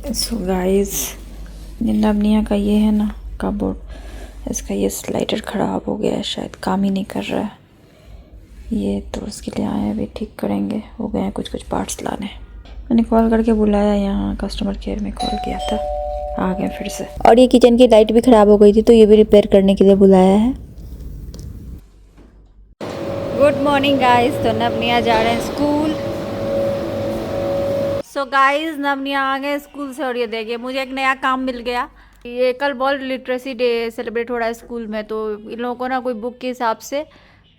So guys, नमनिया का ये है ना कपबोर्ड, इसका ये स्लाइडर ख़राब हो गया है, शायद काम ही नहीं कर रहा है ये, तो उसके लिए आए अभी ठीक करेंगे। हो गए हैं कुछ पार्ट्स लाने। मैंने कॉल करके बुलाया, यहाँ कस्टमर केयर में कॉल किया था, आ गए फिर से। और ये किचन की लाइट भी ख़राब हो गई थी तो ये भी रिपेयर करने के लिए बुलाया है। गुड मॉर्निंग गाइस, तो नवनिया जा रहे हैं स्कूल। सो गाइस, नवनिया आ गए स्कूल से और ये देखिए मुझे एक नया काम मिल गया। ये कल वर्ल्ड लिटरेसी डे सेलिब्रेट हो रहा है स्कूल में, तो इन लोगों को ना कोई बुक के हिसाब से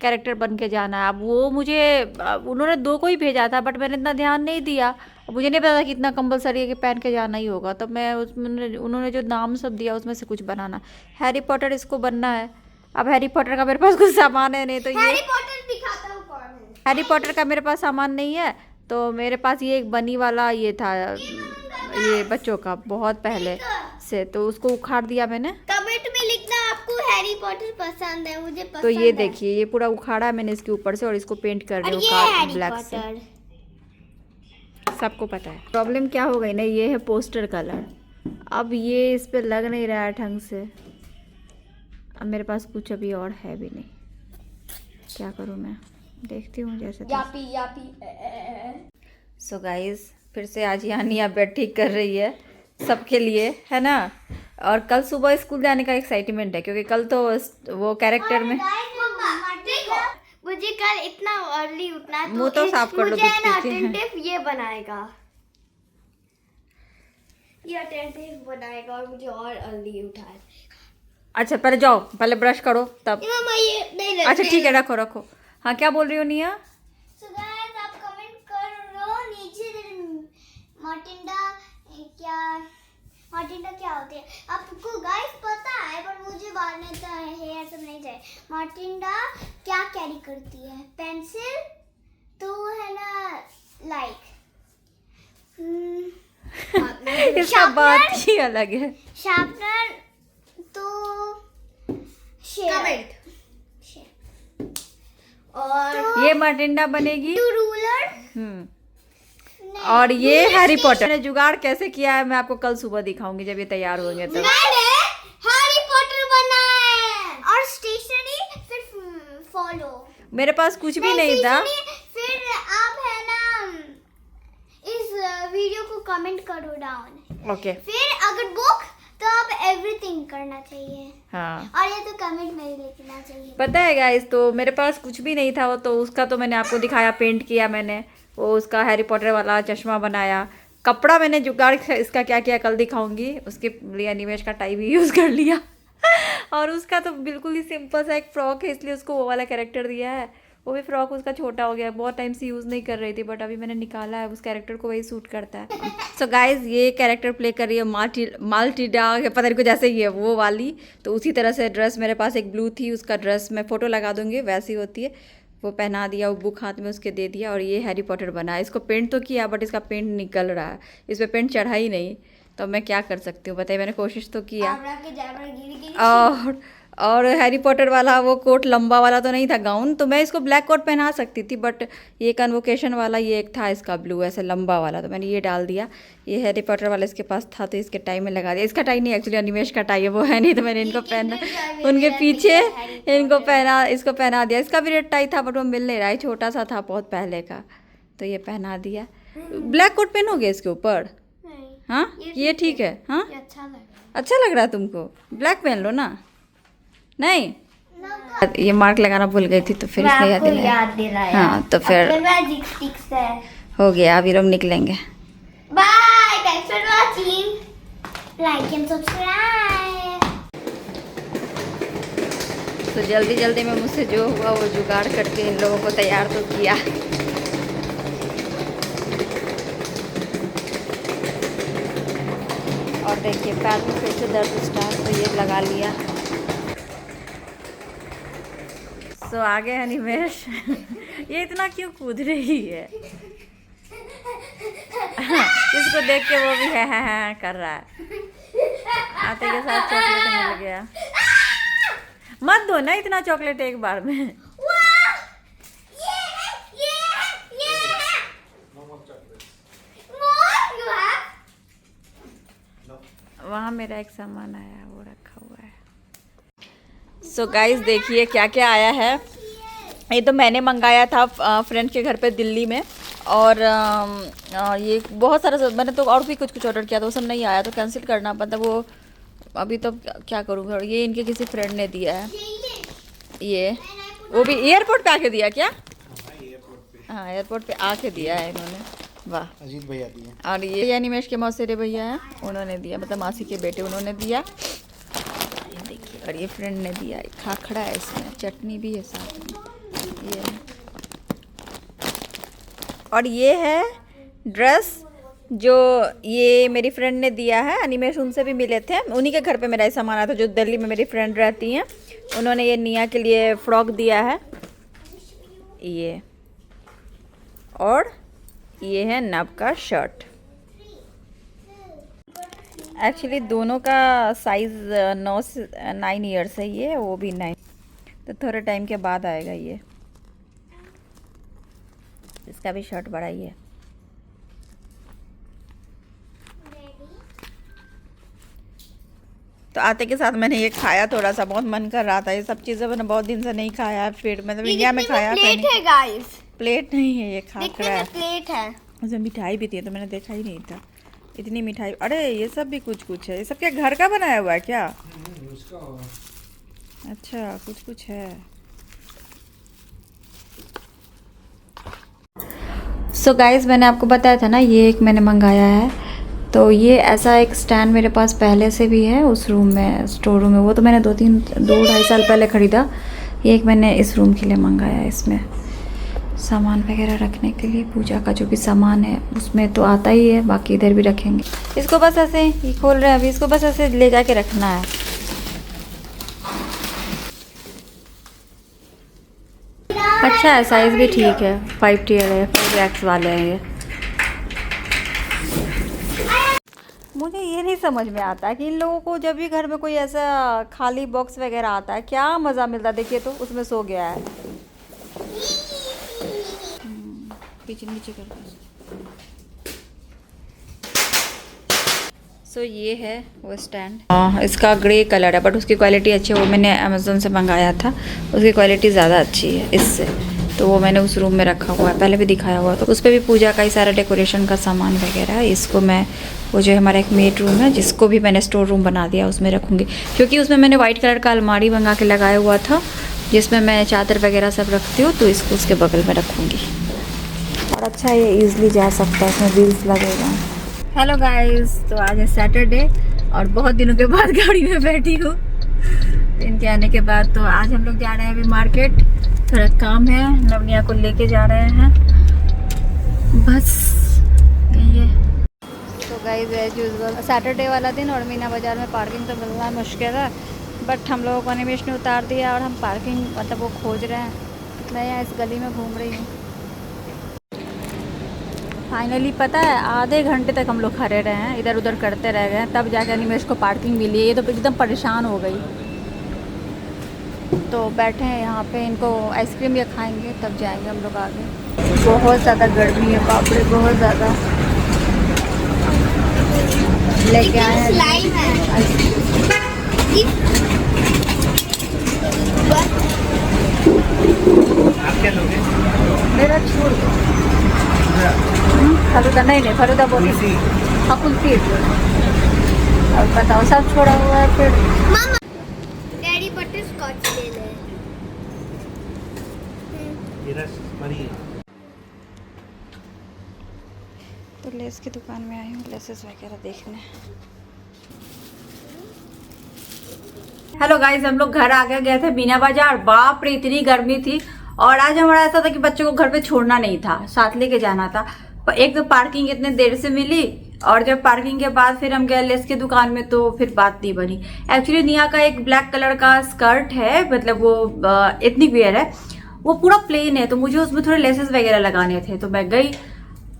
कैरेक्टर बन के जाना है। अब वो मुझे उन्होंने 2 को ही भेजा था, बट मैंने इतना ध्यान नहीं दिया। मुझे नहीं पता कि इतना कंपलसरी है कि पहन के जाना ही होगा, तब मैं उसमें उन्होंने जो नाम सब दिया उसमें से कुछ बनाना। हैरी पॉटर इसको बनना है। अब हैरी पॉटर का मेरे पास कुछ सामान है नहीं, तो ये हैरी पॉटर दिखाता हूं कौन है। हैरी पॉटर का मेरे पास सामान नहीं है, तो मेरे पास ये एक बनी वाला ये था, ये बच्चों का बहुत पहले से, तो उसको उखाड़ दिया मैंने। कमेंट में लिखना आपको हैरी पॉटर पसंद है, मुझे पसंद तो ये देखिए ये पूरा उखाड़ा है मैंने इसके ऊपर से, और इसको पेंट कर रही हूँ ब्लैक से। सबको पता है प्रॉब्लम क्या हो गई ना, ये है पोस्टर कलर। अब ये इस पे लग नहीं रहा है ढंग से। अब मेरे पास कुछ अभी और है भी नहीं, क्या करूँ मैं, देखती हूँ जैसे। सो गाइस, फिर से आज यानिया बेड ठीक कर रही है सबके लिए, है ना। और कल सुबह स्कूल जाने का एक्साइटमेंट है, क्योंकि कल तो वो कैरेक्टर में मुझे कल इतना अर्ली उठना है, मुंह तो साफ कर लो, मुझे ना अटेंटिव ये बनाएगा, ये अटेंटिव बनाएगा और मुझे और अर्ली उठाएगा। अच्छा पहले जाओ, पहले ब्रश करो तब। नहीं अच्छा ठीक है, रखो रखो। हाँ क्या बोल रही हो निया? So guys, आप कमेंट करो नीचे, मार्टिंडा क्या होती है आपको गाइस पता है, पर मुझे बाद में तो हेयर सब नहीं चाहिए। मार्टिंडा क्या कैरी करती है? पेंसिल, तो है ना लाइक इसका बात ही अलग है। शार्पनर, तो कमेंट और तो ये मार्टिंडा बनेगी, टू रूलर। और ये हैरी पॉटर। मैंने जुगाड़ कैसे किया है मैं आपको कल सुबह दिखाऊंगी जब ये तैयार होंगे तब। मैंने हैरी पॉटर बना है और स्टेशनरी, फिर फॉलो। मेरे पास कुछ भी नहीं था। फिर आप है ना इस वीडियो को कमेंट करो डाउन। ओके। फिर अगर बुक, तो आप एवरीथिंग करना चाहिए। हाँ, और ये तो कमेंट में ही लिखना चाहिए। पता है गाइस, तो मेरे पास कुछ भी नहीं था वो, तो उसका तो मैंने आपको दिखाया, पेंट किया मैंने, वो उसका हैरी पॉटर वाला चश्मा बनाया। कपड़ा मैंने जुगाड़ इसका क्या किया कल दिखाऊंगी। उसके लिए अनिमेश का टाई भी यूज़ कर लिया और उसका तो बिल्कुल ही सिंपल सा एक फ्रॉक है, इसलिए उसको वो वाला कैरेक्टर दिया है। वो भी फ्रॉक उसका छोटा हो गया, बहुत टाइम से यूज़ नहीं कर रही थी, बट अभी मैंने निकाला है, उस कैरेक्टर को वही सूट करता है। सो गाइज, ये कैरेक्टर प्ले कर रही है माल्टिडा, पता नहीं कुछ ऐसे ही है वो वाली। तो उसी तरह से ड्रेस मेरे पास एक ब्लू थी, उसका ड्रेस मैं फ़ोटो लगा दूँगी, वैसी होती है, वो पहना दिया, वो बुक हाथ में उसके दे दिया, और ये हैरी पॉटर बना। इसको पेंट तो किया, बट इसका पेंट निकल रहा है, इस पर पेंट चढ़ा ही नहीं, तो मैं क्या कर सकती हूँ बताइए। मैंने कोशिश तो किया। और हैरी पॉटर वाला वो कोट लंबा वाला तो नहीं था, गाउन, तो मैं इसको ब्लैक कोट पहना सकती थी, बट ये कन्वोकेशन वाला ये एक था इसका ब्लू ऐसे लंबा वाला, तो मैंने ये डाल दिया। ये हैरी पॉटर वाला इसके पास था तो इसके टाई में लगा दिया। इसका टाई नहीं, एक्चुअली अनिमेश का टाई है, वो है नहीं, तो मैंने इनको पहना, उनके पीछे इनको पहना, इसको पहना दिया। इसका भी रेड टाई था, बट वो मिल नहीं रहा है, छोटा सा था बहुत पहले का, तो ये पहना दिया। ब्लैक कोट पहनोगे इसके ऊपर? हाँ ये ठीक है। हाँ अच्छा लग रहा है तुमको? ब्लैक पहन लो ना। नहीं, ये मार्क लगाना भूल गई थी, तो फिर इसने याद दिलाया। हाँ तो फिर हो गया, अभी लोग निकलेंगे। Bye, thanks for watching, like and subscribe. तो जल्दी जल्दी में मुझसे जो हुआ वो जुगाड़ करके इन लोगों को तैयार तो किया। और देखिए पैर में फिर से दर्द स्टार्ट, तो ये लगा लिया। तो आगे है निमेश ये इतना क्यों कूद रही है? इसको देख के वो भी है कर रहा है। आते के साथ चॉकलेट मिल गया। मत दो ना इतना चॉकलेट एक बार में। मेरा एक सामान आया, वो रखा हुआ है। सो गाइस देखिए क्या क्या आया है। ये तो मैंने मंगाया था फ्रेंड के घर पे दिल्ली में, और ये बहुत सारा मैंने तो और भी कुछ कुछ ऑर्डर किया था, वो सब नहीं आया तो कैंसिल करना पड़ता। वो अभी तो क्या करूँ। ये इनके किसी फ्रेंड ने दिया है, ये वो भी एयरपोर्ट पे आके दिया क्या? हाँ एयरपोर्ट पे आके दिया है इन्होंने, वाह। अजीत भैया दिए। और ये अनिमेश के मौसेरे भैया हैं, उन्होंने दिया, मतलब मासी के बेटे उन्होंने दिया। ये देखिए, और ये फ्रेंड ने दिया, खाखड़ा है इसमें, चटनी भी है साथ में ये। और ये है ड्रेस जो ये मेरी फ्रेंड ने दिया है, अनिमेश उनसे भी मिले थे, उन्हीं के घर पे मेरा ये सामान आया था जो दिल्ली में मेरी फ्रेंड रहती हैं। उन्होंने ये निया के लिए फ्रॉक दिया है ये, और ये है नब का शर्ट। एक्चुअली दोनों का साइज़ 9 ईयर्स है ये, वो भी 9, तो थोड़े टाइम के बाद आएगा ये। इसका भी शर्ट बड़ा ही है। तो आते के साथ मैंने ये खाया, थोड़ा सा बहुत मन कर रहा था, ये सब चीज़ें मैंने बहुत दिन से नहीं खाया, फिर मतलब इंडिया में खाया। प्लेट है गाइस, प्लेट नहीं है ये, खाखरा है। प्लेट है। उसमें मिठाई भी थी तो मैंने देखा ही नहीं था इतनी मिठाई। अरे ये सब भी कुछ कुछ है, ये सब क्या घर का बनाया हुआ है क्या? अच्छा कुछ कुछ है। सो गाइस मैंने आपको बताया था ना, ये एक मैंने मंगाया है, तो ये ऐसा एक स्टैंड मेरे पास पहले से भी है उस रूम में, स्टोर रूम में। वो तो मैंने 2-2.5 साल पहले ख़रीदा। ये एक मैंने इस रूम के लिए मंगाया है। इसमें सामान वगैरह रखने के लिए, पूजा का जो भी सामान है उसमें तो आता ही है, बाकी इधर भी रखेंगे। इसको बस ऐसे ही खोल रहे हैं अभी, इसको बस ऐसे ले जाके रखना है। अच्छा है, साइज़ भी ठीक है, 5 टियर है, 4x वाले हैं ये। मुझे ये नहीं समझ में आता कि इन लोगों को जब भी घर में कोई ऐसा खाली बॉक्स वगैरह आता है, क्या मज़ा मिलता है। देखिए तो उसमें सो गया है। पीछे नीचे कर दो। सो ये है वो स्टैंड, इसका ग्रे कलर है बट उसकी क्वालिटी अच्छी है। वो मैंने अमेज़ोन से मंगाया था, उसकी क्वालिटी ज़्यादा अच्छी है इससे, तो वो मैंने उस रूम में रखा हुआ है, पहले भी दिखाया हुआ। तो उस पर भी पूजा का ही सारा डेकोरेशन का सामान वगैरह है। इसको मैं, वो जो हमारा एक मेड रूम है जिसको भी मैंने स्टोर रूम बना दिया, उसमें रखूँगी, क्योंकि उसमें मैंने वाइट कलर का अलमारी मंगा के लगाया हुआ था जिसमें मैं चादर वगैरह सब रखती हूँ, तो इसको उसके बगल में रखूँगी। और अच्छा ये ईज़िली जा सकता है, इसमें व्हील्स लगेगा। हेलो गाइस, तो आज है सैटरडे और बहुत दिनों के बाद गाड़ी में बैठी हूँ इनके आने के बाद। तो आज हम लोग जा रहे हैं अभी मार्केट, थोड़ा काम है, नवनिया को लेके जा रहे हैं, बस यही है। तो गाइस एज यूजुअल सैटरडे वाला दिन और मीना बाज़ार में पार्किंग तो मिलना मुश्किल है, बट हम लोगों को अनिमेश ने उतार दिया और हम पार्किंग मतलब वो खोज रहे हैं। मैं यहाँ इस गली में घूम रही हूँ। फाइनली पता है आधे घंटे तक हम लोग खड़े रहे हैं, इधर उधर करते रह गए, तब जाके अनिमेश को पार्किंग मिली। ये तो एकदम परेशान हो गई, तो बैठे हैं यहाँ पे, इनको आइसक्रीम या खाएंगे तब जाएंगे हम लोग आगे। बहुत ज़्यादा गर्मी है, बाप रे बहुत ज़्यादा। लेके आए हैं आप क्या लोगे? मेरा छोड़ दो फलूदा, नहीं फलूदा बोली हाँ कुल्फी। और बताओ सब छोड़ा हुआ है। फिर मामा डैडी बटर स्कॉच ले ले। तो लेस की दुकान में आई हूँ लेसेस वगैरह देखने। हेलो गाइस, हम लोग घर आगे गए थे मीना बाजार। बाप रे इतनी गर्मी थी, और आज हमारा ऐसा था कि बच्चों को घर पे छोड़ना नहीं था, साथ लेके जाना था। एक तो पार्किंग इतने देर से मिली, और जब पार्किंग के बाद फिर हम गए लेस की दुकान में तो फिर बात नहीं बनी। एक्चुअली निया का एक ब्लैक कलर का स्कर्ट है, मतलब वो एथनिक वेयर है, वो पूरा प्लेन है, तो मुझे उसमें थोड़े लेसेस वगैरह लगाने थे। तो मैं गई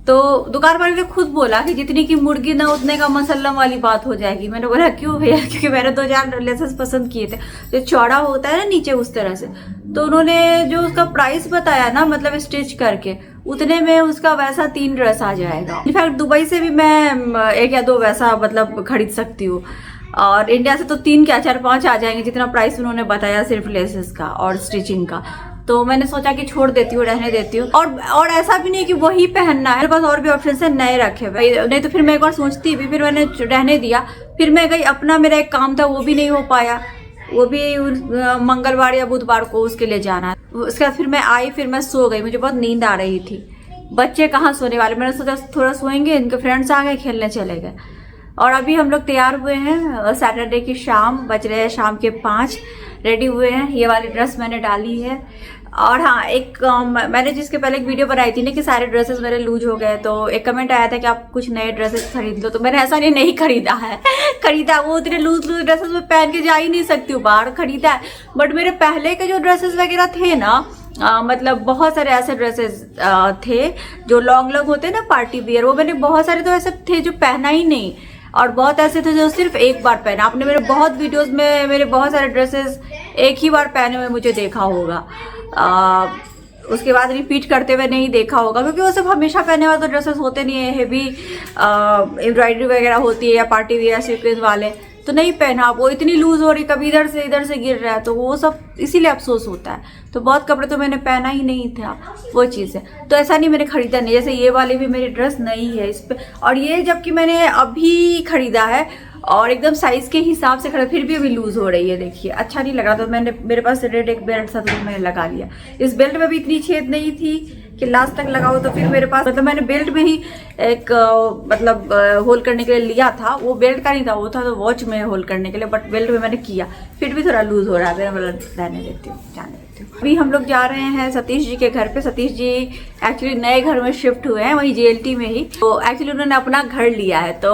तो दुकान वाले ने खुद बोला कि जितनी की मुर्गी ना उतने का मसल्लम वाली बात हो जाएगी। मैंने बोला क्यों भैया, क्योंकि मैंने 2-4 लेसेस पसंद किए थे जो चौड़ा होता है ना नीचे उस तरह से। तो उन्होंने जो उसका प्राइस बताया ना, मतलब स्टिच करके, उतने में उसका वैसा 3 ड्रेस आ जाएगा। इनफैक्ट दुबई से भी मैं 1 या 2 वैसा मतलब खरीद सकती हूँ। और इंडिया से तो 3 क्या 4-5 आ जाएंगे, जितना प्राइस उन्होंने बताया सिर्फ लेसेस का और स्टिचिंग का। तो मैंने सोचा कि छोड़ देती हूँ, रहने देती हूँ। और ऐसा भी नहीं कि वही पहनना है, मेरे पास और भी ऑप्शन है नए रखे हुए, नहीं तो फिर मैं एक बार सोचती भी, फिर मैंने रहने दिया। फिर मैं गई, अपना मेरा एक काम था वो भी नहीं हो पाया, वो भी मंगलवार या बुधवार को उसके लिए जाना है। उसके बाद फिर मैं आई, फिर मैं सो गई, मुझे बहुत नींद आ रही थी। बच्चे कहाँ सोने वाले, मैंने सोचा थोड़ा सोएंगे, इनके फ्रेंड्स आ गए, खेलने चले गए। और अभी हम लोग तैयार हुए हैं, सैटरडे की शाम, बज रहे हैं शाम के 5, रेडी हुए हैं। ये वाली ड्रेस मैंने डाली है। और हाँ, एक मैंने जिसके पहले एक वीडियो बनाई थी ना कि सारे ड्रेसेस मेरे लूज हो गए, तो एक कमेंट आया था कि आप कुछ नए ड्रेसेस खरीद लो। तो मैंने ऐसा नहीं खरीदा है, खरीदा वो इतने लूज ड्रेसेस में पहन के जा ही नहीं सकती हूँ बाहर, खरीदा है। बट मेरे पहले के जो ड्रेसेस वगैरह थे ना, मतलब बहुत सारे ऐसे ड्रेसेस थे जो लॉन्ग होते हैं ना, पार्टी वियर, वो मैंने बहुत सारे तो ऐसे थे जो पहना ही नहीं, और बहुत ऐसे थे जो सिर्फ एक बार पहना। आपने मेरे बहुत वीडियोस में मेरे बहुत सारे ड्रेसेस एक ही बार पहने हुए मुझे देखा होगा, उसके बाद रिपीट करते हुए नहीं देखा होगा, क्योंकि वो सब हमेशा पहने वाले तो ड्रेसेस होते नहीं है, हेवी एम्ब्रॉयडरी वगैरह होती है या पार्टी वेयर सीक्वेंस वाले, तो नहीं पहना। वो इतनी लूज हो रही, कभी इधर से गिर रहा है, तो वो सब इसीलिए अफसोस होता है। तो बहुत कपड़े तो मैंने पहना ही नहीं था, वो चीज़ है। तो ऐसा नहीं मैंने खरीदा नहीं, जैसे ये वाली भी मेरी ड्रेस नई है इस पे, और ये जबकि मैंने अभी खरीदा है और एकदम साइज के हिसाब से खरीदा, फिर भी अभी लूज हो रही है। देखिए अच्छा नहीं लगा, तो मैंने, मेरे पास रेड एक बेल्ट था तो मैंने लगा लिया। इस बेल्ट में भी इतनी छेद नहीं थी कि लास्ट तक लगाओ, तो फिर मेरे पास, मतलब मैंने बेल्ट में ही एक मतलब होल करने के लिए लिया था, वो बेल्ट का नहीं था, वो था तो वॉच में होल करने के लिए, बट बेल्ट में मैंने किया, फिर भी थोड़ा लूज हो रहा है। मैं रहने देती हूँ, जाने देती हूँ। अभी हम लोग जा रहे हैं सतीश जी के घर पे। सतीश जी एक्चुअली नए घर में शिफ्ट हुए हैं, वहीं JLT में ही। तो एक्चुअली उन्होंने अपना घर लिया है, तो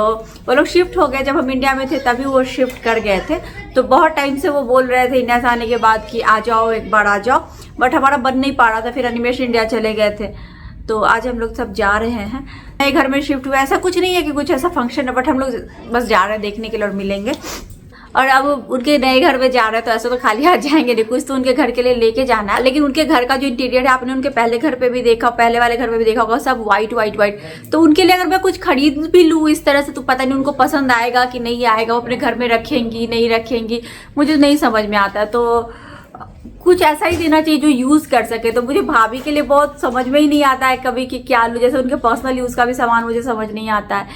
वो लोग शिफ्ट हो गए। जब हम इंडिया में थे तभी वो शिफ्ट कर गए थे। तो बहुत टाइम से वो बोल रहे थे इंडिया से आने के बाद कि आ जाओ, एक बार आ जाओ, बट हमारा बन नहीं पा रहा था। फिर अनिमेश इंडिया चले गए थे, तो आज हम लोग सब जा रहे हैं। नए घर में शिफ्ट हुआ, ऐसा कुछ नहीं है कि कुछ ऐसा फंक्शन है, बट हम लोग बस जा रहे हैं देखने के लिए और मिलेंगे। और अब उनके नए घर में जा रहे हैं, तो ऐसे तो खाली आ जाएंगे नहीं, कुछ तो उनके घर के लिए लेके जाना है। लेकिन उनके घर का जो इंटीरियर है, आपने उनके पहले घर पे भी देखा, पहले वाले घर पे भी देखा होगा, सब वाइट। तो उनके लिए अगर मैं कुछ खरीद भी लूँ इस तरह से, तो पता नहीं उनको पसंद आएगा कि नहीं आएगा, वो अपने घर में रखेंगी नहीं रखेंगी, मुझे नहीं समझ में आता। तो कुछ ऐसा ही देना चाहिए जो यूज कर सके। तो मुझे भाभी के लिए बहुत समझ में ही नहीं आता है कभी कि क्या लूँ, जैसे उनके पर्सनल यूज का भी सामान मुझे समझ नहीं आता है,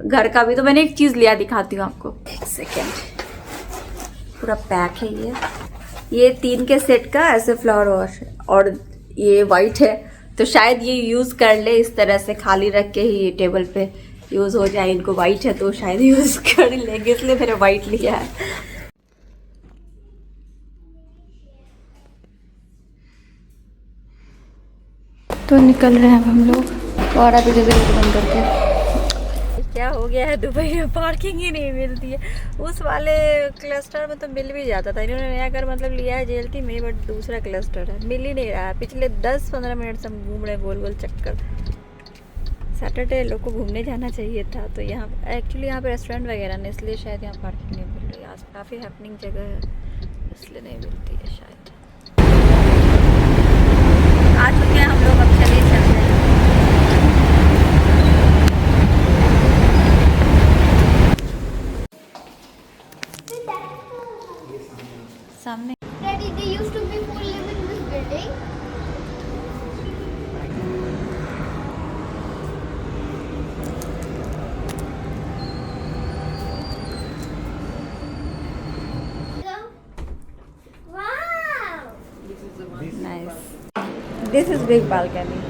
घर का भी। तो मैंने एक चीज लिया, दिखाती हूँ आपको, एक सेकेंड। पूरा पैक है ये 3 के सेट का ऐसे फ्लावर वॉश, और ये वाइट है, तो शायद ये यूज कर ले इस तरह से, खाली रख के ही टेबल पे यूज हो जाए। इनको वाइट है तो शायद यूज कर लेंगे, इसलिए मैंने वाइट लिया है। तो निकल रहे हैं हम लोग, और अभी जल्दी बंद करके। क्या हो गया है, दुबई में पार्किंग ही नहीं मिलती है। उस वाले क्लस्टर में तो मिल भी जाता था, इन्होंने नया घर मतलब लिया है JLT में, बट दूसरा क्लस्टर है, मिल ही नहीं रहा है। पिछले 10-15 मिनट से हम घूम रहे गोल गोल चक्कर। सैटरडे लोग को घूमने जाना चाहिए था। तो यहाँ एक्चुअली यहाँ पे रेस्टोरेंट वगैरह नहीं, इसलिए शायद यहाँ पार्किंग नहीं मिल रही। आज काफ़ी हैपनिंग जगह है, इसलिए नहीं मिलती है शायद। आ चुके हैं हम लोग, अब चले चलते हैं। सामने Daddy, they used to be full live in this building. Wow! Nice, this is big balcony,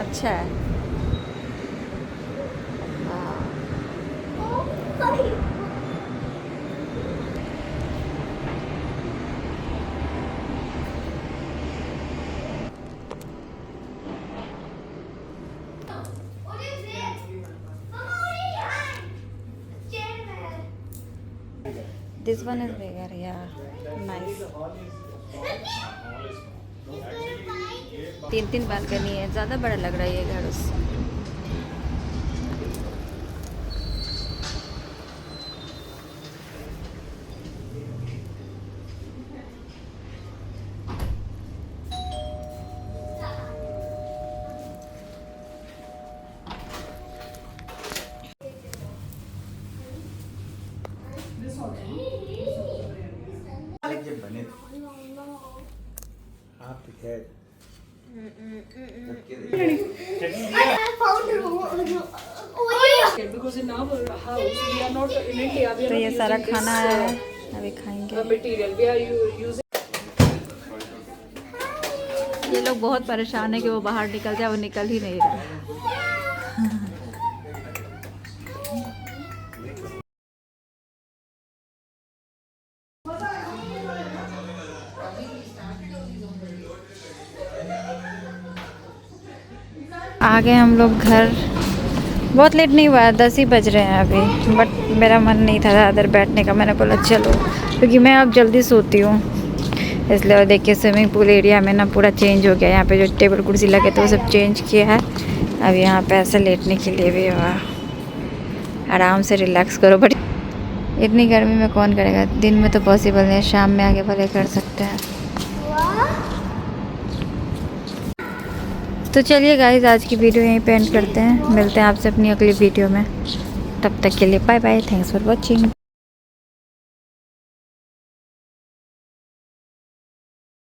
अच्छा है। What is this? Mama, what is behind? Chair. This one is bigger, या नाइस। 3 बालकनी है, ज़्यादा बड़ा लग रहा है ये घर उससे। because in our house we are not in India. We are तो not ये सारा using खाना this, आया है, अभी खाएंगे। material. We are using. ये लोग बहुत परेशान है कि वो बाहर निकल जाए, वो निकल ही नहीं रहा। आ गए हम लोग घर। बहुत लेट नहीं हुआ, 10 ही बज रहे हैं अभी, बट मेरा मन नहीं था ज़्यादा बैठने का। मैंने बोला चलो, क्योंकि मैं अब जल्दी सोती हूँ इसलिए। और देखिए स्विमिंग पूल एरिया में ना पूरा चेंज हो गया। यहाँ पे जो टेबल कुर्सी लगे थे वो सब चेंज किया है। अब यहाँ पे ऐसे लेटने के लिए भी हुआ, आराम से रिलैक्स करो। बट इतनी गर्मी में कौन करेगा, दिन में तो पॉसिबल नहीं है, शाम में आगे भले कर सकते हैं। तो चलिए गाइस, आज की वीडियो यहीं पे एंड करते हैं। मिलते हैं आपसे अपनी अगली वीडियो में, तब तक के लिए bye bye, thanks for watching.